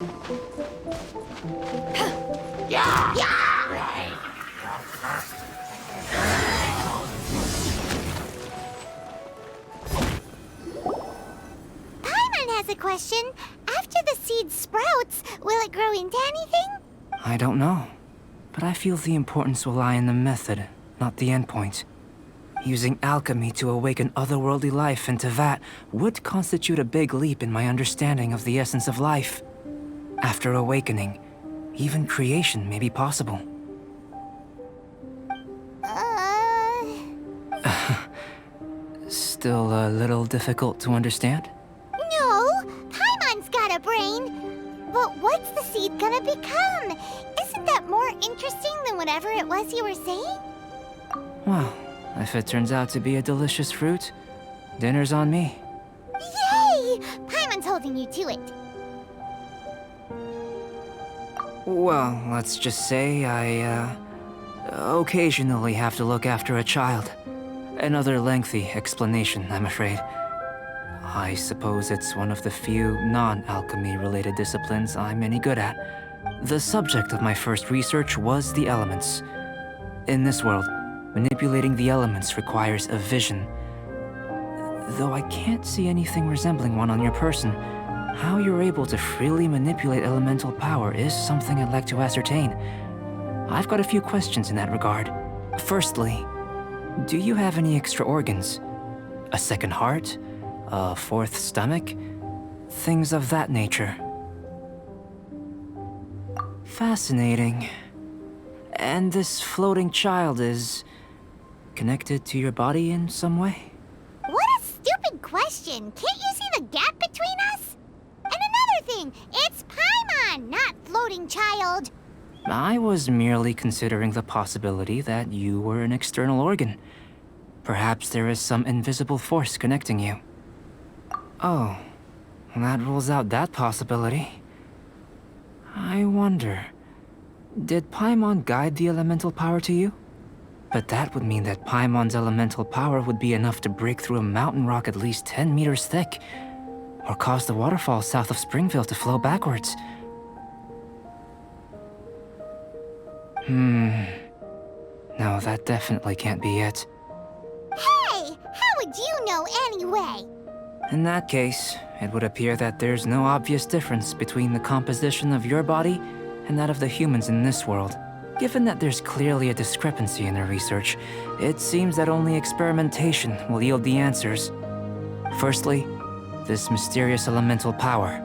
Paimon has a question. After the seed sprouts, will it grow into anything? I don't know, but I feel the importance will lie in the method, not the endpoint. Using alchemy to awaken otherworldly life into that would constitute a big leap in my understanding of the essence of life. After awakening, even creation may be possible. Still a little difficult to understand? No, Paimon's got a brain. But what's the seed gonna become? Isn't that more interesting than whatever it was you were saying? Well, if it turns out to be a delicious fruit, dinner's on me. Yay! Paimon's holding you to it. Well, let's just say I, occasionally have to look after a child. Another lengthy explanation, I'm afraid. I suppose it's one of the few non-alchemy-related disciplines I'm any good at. The subject of my first research was the elements. In this world, manipulating the elements requires a vision. Though I can't see anything resembling one on your person, how you're able to freely manipulate elemental power is something I'd like to ascertain. I've got a few questions in that regard. Firstly, do you have any extra organs? A second heart? A fourth stomach? Things of that nature. Fascinating. And this floating child is connected to your body in some way? What a stupid question! Can't you see the gap between us? And another thing, it's Paimon, not floating child. I was merely considering the possibility that you were an external organ. Perhaps there is some invisible force connecting you. Oh, that rules out that possibility. I wonder, did Paimon guide the elemental power to you? But that would mean that Paimon's elemental power would be enough to break through a mountain rock at least 10 meters thick, or cause the waterfall south of Springville to flow backwards. No, that definitely can't be it. Hey! How would you know anyway? In that case, it would appear that there's no obvious difference between the composition of your body and that of the humans in this world. Given that there's clearly a discrepancy in their research, it seems that only experimentation will yield the answers. Firstly, this mysterious elemental power.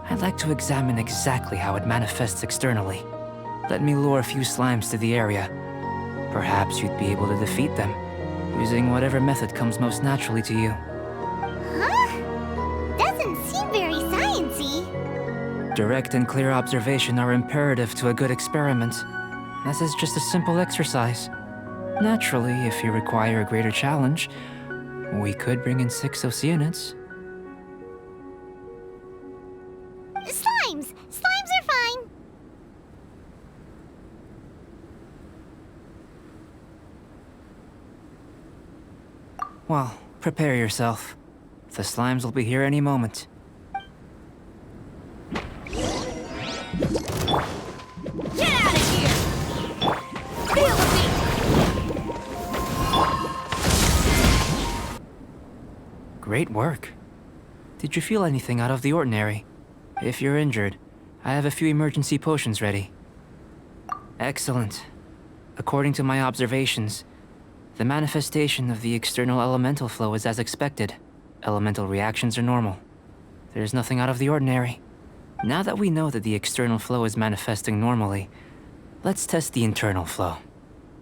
I'd like to examine exactly how it manifests externally. Let me lure a few slimes to the area. Perhaps you'd be able to defeat them, using whatever method comes most naturally to you. Huh? Doesn't seem very sciencey. Direct and clear observation are imperative to a good experiment. This is just a simple exercise. Naturally, if you require a greater challenge, we could bring in 6 Oceanids. Slimes! Slimes are fine! Well, prepare yourself. The slimes will be here any moment. Get out of here! Feel the beat! Great work. Did you feel anything out of the ordinary? If you're injured, I have a few emergency potions ready. Excellent. According to my observations, the manifestation of the external elemental flow is as expected. Elemental reactions are normal. There's nothing out of the ordinary. Now that we know that the external flow is manifesting normally, let's test the internal flow.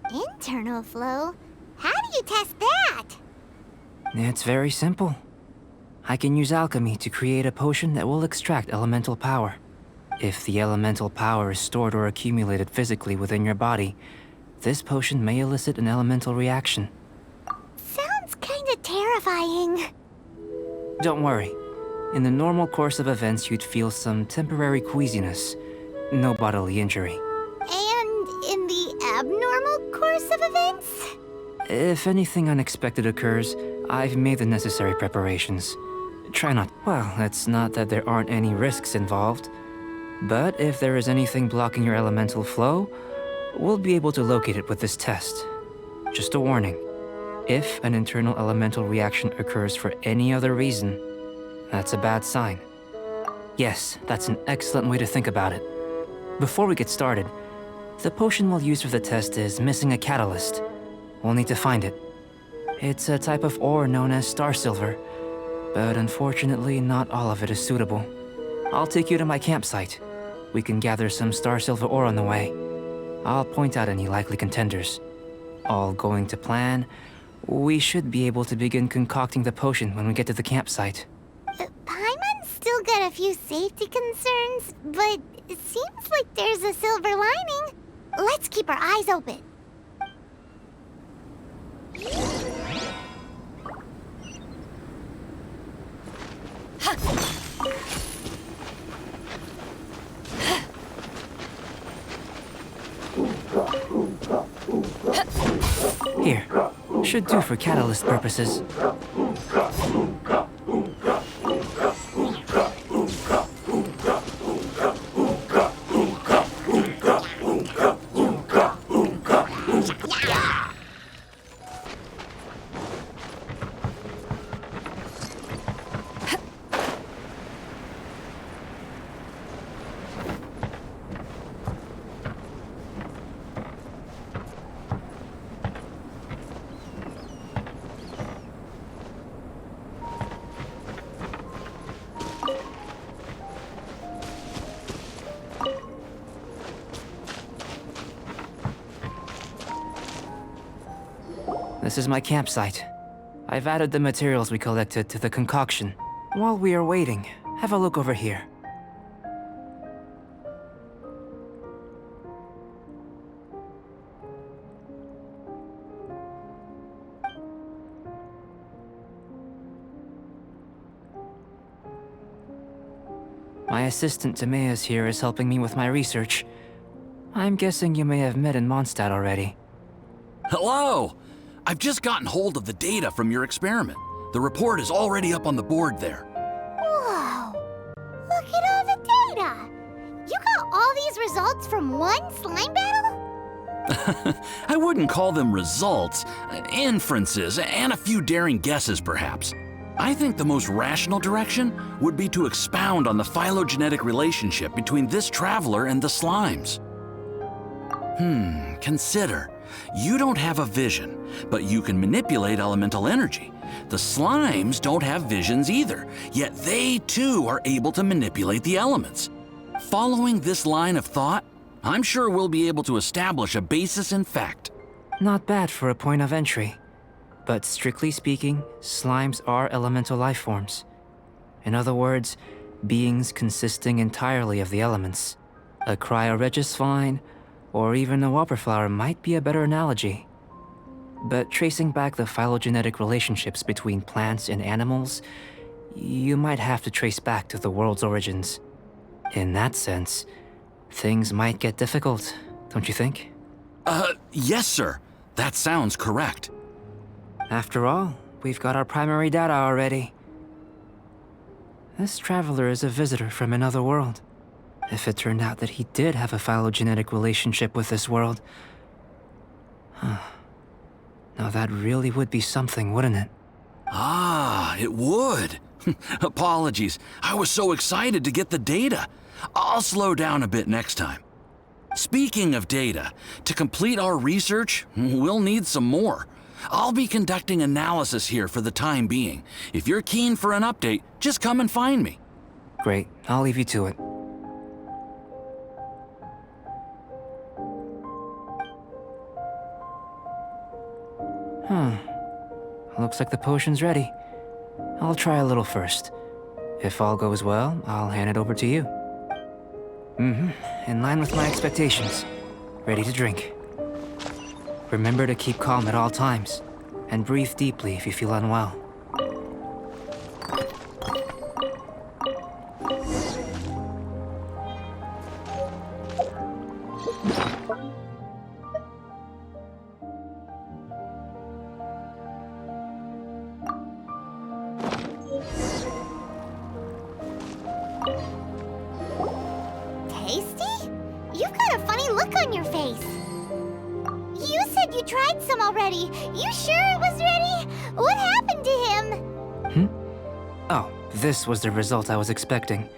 Internal flow? How do you test that? It's very simple. I can use alchemy to create a potion that will extract elemental power. If the elemental power is stored or accumulated physically within your body, this potion may elicit an elemental reaction. Sounds kinda terrifying. Don't worry. In the normal course of events, you'd feel some temporary queasiness. No bodily injury. And in the abnormal course of events? If anything unexpected occurs, I've made the necessary preparations. Try not... Well, it's not that there aren't any risks involved. But if there is anything blocking your elemental flow, we'll be able to locate it with this test. Just a warning. If an internal elemental reaction occurs for any other reason, that's a bad sign. Yes, that's an excellent way to think about it. Before we get started, the potion we'll use for the test is missing a catalyst. We'll need to find it. It's a type of ore known as star silver, but unfortunately not all of it is suitable. I'll take you to my campsite. We can gather some star silver ore on the way. I'll point out any likely contenders. All going to plan, we should be able to begin concocting the potion when we get to the campsite. Paimon's still got a few safety concerns, but it seems like there's a silver lining. Let's keep our eyes open. Here, should do for catalyst purposes. This is my campsite. I've added the materials we collected to the concoction. While we are waiting, have a look over here. My assistant Timaeus here is helping me with my research. I'm guessing you may have met in Mondstadt already. Hello! I've just gotten hold of the data from your experiment. The report is already up on the board there. Whoa! Look at all the data! You got all these results from one slime battle? I wouldn't call them results, inferences, and a few daring guesses perhaps. I think the most rational direction would be to expound on the phylogenetic relationship between this traveler and the slimes. Consider. You don't have a vision, but you can manipulate elemental energy. The slimes don't have visions either, yet they too are able to manipulate the elements. Following this line of thought, I'm sure we'll be able to establish a basis in fact. Not bad for a point of entry. But strictly speaking, slimes are elemental life forms. In other words, beings consisting entirely of the elements. A cryoregisvine, or even a whopperflower might be a better analogy. But tracing back the phylogenetic relationships between plants and animals, you might have to trace back to the world's origins. In that sense, things might get difficult, don't you think? Yes, sir. That sounds correct. After all, we've got our primary data already. This traveler is a visitor from another world. If it turned out that he did have a phylogenetic relationship with this world... Now that really would be something, wouldn't it? Ah, it would. Apologies. I was so excited to get the data. I'll slow down a bit next time. Speaking of data, to complete our research, we'll need some more. I'll be conducting analysis here for the time being. If you're keen for an update, just come and find me. Great, I'll leave you to it. Looks like the potion's ready. I'll try a little first. If all goes well, I'll hand it over to you. In line with my expectations. Ready to drink. Remember to keep calm at all times, and breathe deeply if you feel unwell. look on your face. You said you tried some already. You sure it was ready? What happened to him? Oh, this was the result I was expecting.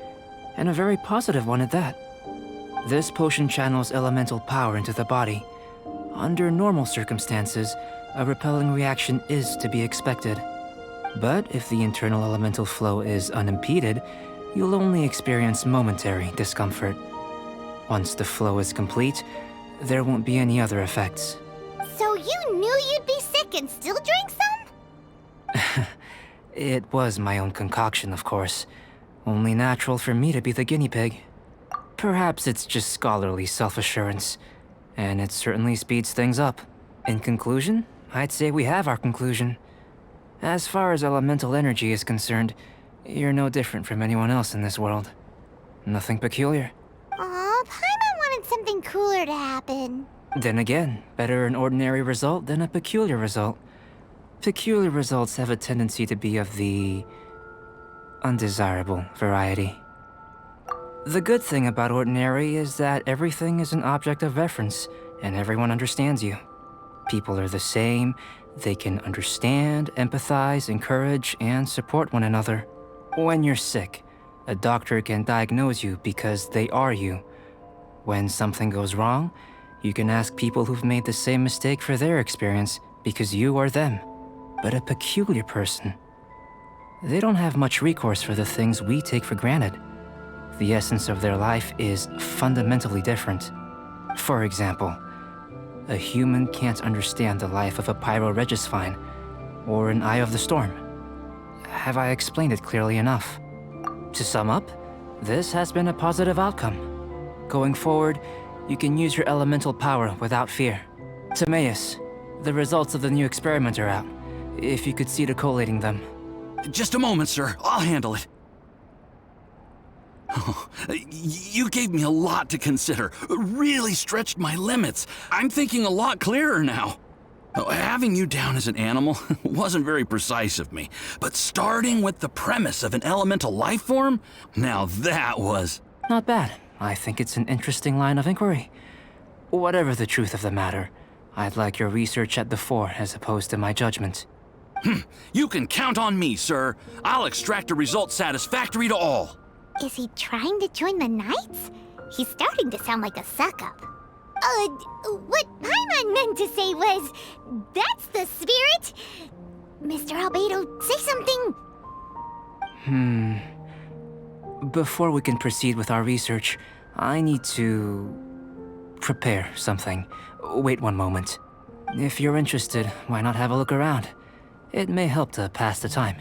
And a very positive one at that. This potion channels elemental power into the body. Under normal circumstances, a repelling reaction is to be expected. But if the internal elemental flow is unimpeded, you'll only experience momentary discomfort. Once the flow is complete, there won't be any other effects. So you knew you'd be sick and still drink some? It was my own concoction, of course. Only natural for me to be the guinea pig. Perhaps it's just scholarly self-assurance, and it certainly speeds things up. In conclusion, I'd say we have our conclusion. As far as elemental energy is concerned, you're no different from anyone else in this world. Nothing peculiar. Aw, Paimon wanted something cooler to happen. Then again, better an ordinary result than a peculiar result. Peculiar results have a tendency to be of the undesirable variety. The good thing about ordinary is that everything is an object of reference, and everyone understands you. People are the same, they can understand, empathize, encourage, and support one another. When you're sick, a doctor can diagnose you because they are you. When something goes wrong, you can ask people who've made the same mistake for their experience because you are them. But a peculiar person, they don't have much recourse for the things we take for granted. The essence of their life is fundamentally different. For example, a human can't understand the life of a pyroregisvine or an eye of the storm. Have I explained it clearly enough? To sum up, this has been a positive outcome. Going forward, you can use your elemental power without fear. Timaeus, the results of the new experiment are out. If you could see to collating them. Just a moment, sir. I'll handle it. Oh, you gave me a lot to consider. Really stretched my limits. I'm thinking a lot clearer now. Having you down as an animal wasn't very precise of me, but starting with the premise of an elemental life form, now that was... Not bad. I think it's an interesting line of inquiry. Whatever the truth of the matter, I'd like your research at the fore as opposed to my judgment. You can count on me, sir. I'll extract a result satisfactory to all. Is he trying to join the Knights? He's starting to sound like a suck-up. What Paimon meant to say was, that's the spirit. Mr. Albedo, say something. Before we can proceed with our research, I need to prepare something. Wait one moment. If you're interested, why not have a look around? It may help to pass the time.